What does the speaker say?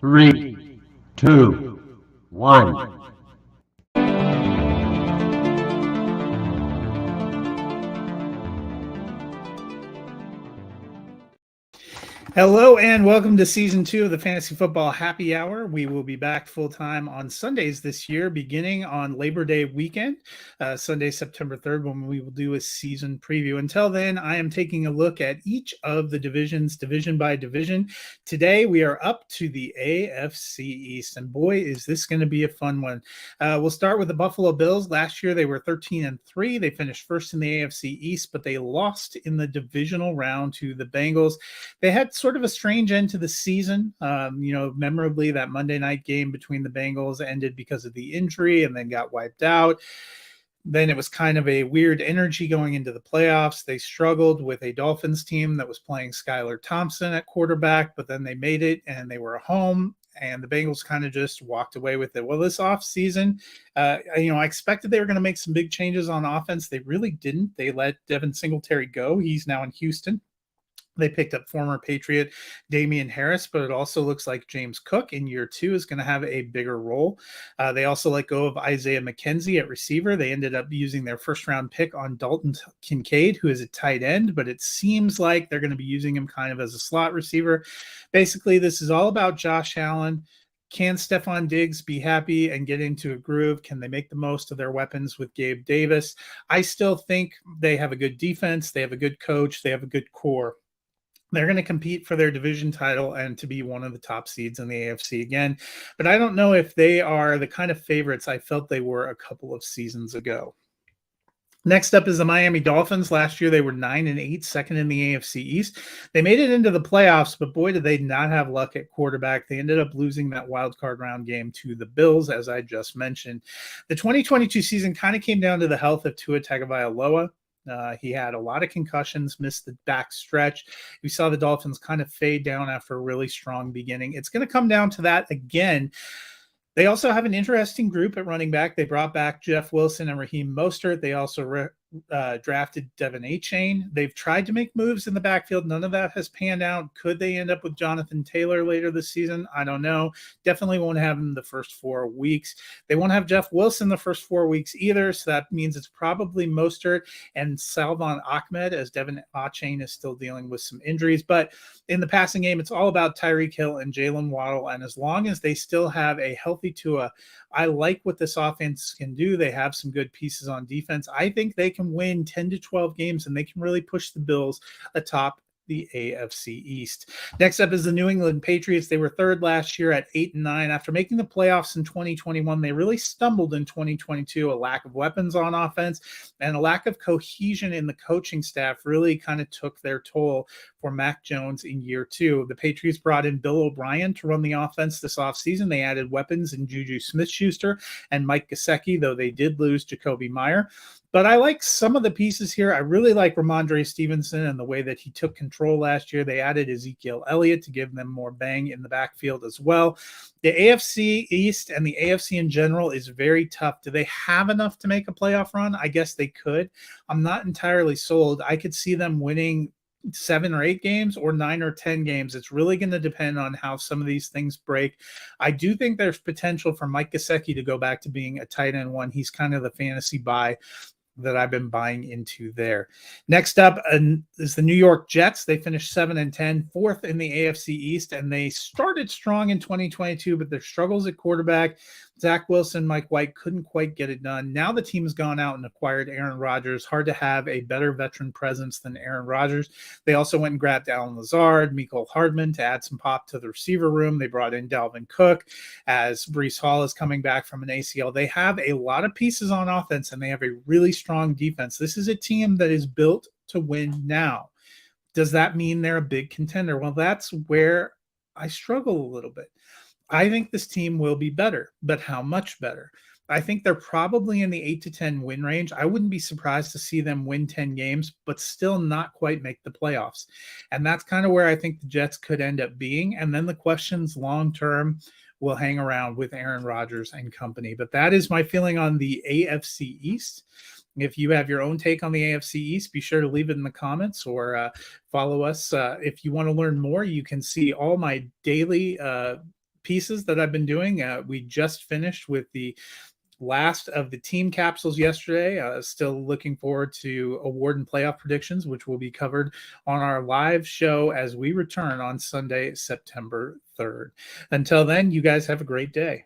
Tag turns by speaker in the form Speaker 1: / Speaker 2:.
Speaker 1: 3, 2, 1.
Speaker 2: Hello and welcome to season 2 of the Fantasy Football Happy Hour. We will be back full time on Sundays this year, beginning on Labor Day weekend, Sunday, September 3rd, when we will do a season preview. Until then, I am taking a look at each of the divisions, division by division. Today, we are up to the AFC East, and boy, is this going to be a fun one. We'll start with the Buffalo Bills. Last year, they were 13-3. They finished first in the AFC East, but they lost in the divisional round to the Bengals. They had sort of a strange end to the season. Memorably, that Monday night game between the Bengals ended because of the injury and then got wiped out. Then it was kind of a weird energy going into the playoffs. They struggled with a Dolphins team that was playing Skylar Thompson at quarterback, but then they made it and they were home. And the Bengals kind of just walked away with it. Well, this offseason, I expected they were going to make some big changes on offense. They really didn't. They let Devin Singletary go. He's now in Houston. They picked up former Patriot Damian Harris, but it also looks like James Cook in year 2 is going to have a bigger role. They also let go of Isaiah McKenzie at receiver. They ended up using their first-round pick on Dalton Kincaid, who is a tight end, but it seems like they're going to be using him kind of as a slot receiver. Basically, this is all about Josh Allen. Can Stephon Diggs be happy and get into a groove? Can they make the most of their weapons with Gabe Davis? I still think they have a good defense. They have a good coach. They have a good core. They're going to compete for their division title and to be one of the top seeds in the AFC again. But I don't know if they are the kind of favorites I felt they were a couple of seasons ago. Next up is the Miami Dolphins. Last year, they were 9-8, second in the AFC East. They made it into the playoffs, but boy, did they not have luck at quarterback. They ended up losing that wild card round game to the Bills, as I just mentioned. The 2022 season kind of came down to the health of Tua Tagovailoa. He had a lot of concussions, missed the back stretch. We saw the Dolphins kind of fade down after a really strong beginning. It's going to come down to that again. They also have an interesting group at running back. They brought back Jeff Wilson and Raheem Mostert. They also drafted Devin Achane. They've tried to make moves in the backfield. None of that has panned out. Could they end up with Jonathan Taylor later this season? I don't know. Definitely won't have him the first 4 weeks. They won't have Jeff Wilson the first 4 weeks either, so that means it's probably Mostert and Salvon Ahmed, as Devin Achane is still dealing with some injuries. But in the passing game, it's all about Tyreek Hill and Jalen Waddle, and as long as they still have a healthy Tua, I like what this offense can do. They have some good pieces on defense. I think they can win 10 to 12 games, and they can really push the Bills atop the AFC East. Next up is the New England Patriots. They were third last year at 8-9. After making the playoffs in 2021, they really stumbled in 2022. A lack of weapons on offense and a lack of cohesion in the coaching staff really kind of took their toll for Mac Jones in year 2. The Patriots brought in Bill O'Brien to run the offense this offseason. They added weapons in Juju Smith-Schuster and Mike Gesicki, though they did lose Jacoby Meyer. But I like some of the pieces here. I really like Ramondre Stevenson and the way that he took control last year. They added Ezekiel Elliott to give them more bang in the backfield as well. The AFC East and the AFC in general is very tough. Do they have enough to make a playoff run? I guess they could. I'm not entirely sold. I could see them winning 7 or 8 games or 9 or 10 games. It's really going to depend on how some of these things break. I do think there's potential for Mike Gesicki to go back to being a tight end one. He's kind of the fantasy buy that I've been buying into there. Next up is the New York Jets. They finished 7-10, fourth in the AFC East, and they started strong in 2022, but their struggles at quarterback, Zach Wilson, Mike White couldn't quite get it done. Now the team has gone out and acquired Aaron Rodgers. Hard to have a better veteran presence than Aaron Rodgers. They also went and grabbed Allen Lazard, Mecole Hardman to add some pop to the receiver room. They brought in Dalvin Cook as Breece Hall is coming back from an ACL. They have a lot of pieces on offense, and they have a really strong defense. This is a team that is built to win now. Does that mean they're a big contender? Well, that's where I struggle a little bit. I think this team will be better, but how much better? I think they're probably in the 8 to 10 win range. I wouldn't be surprised to see them win 10 games, but still not quite make the playoffs. And that's kind of where I think the Jets could end up being. And then the questions long-term will hang around with Aaron Rodgers and company. But that is my feeling on the AFC East. If you have your own take on the AFC East, be sure to leave it in the comments or follow us. If you want to learn more, you can see all my daily pieces that I've been doing. We just finished with the last of the team capsules yesterday. Still looking forward to award and playoff predictions, which will be covered on our live show as we return on Sunday, September 3rd. Until then, you guys have a great day.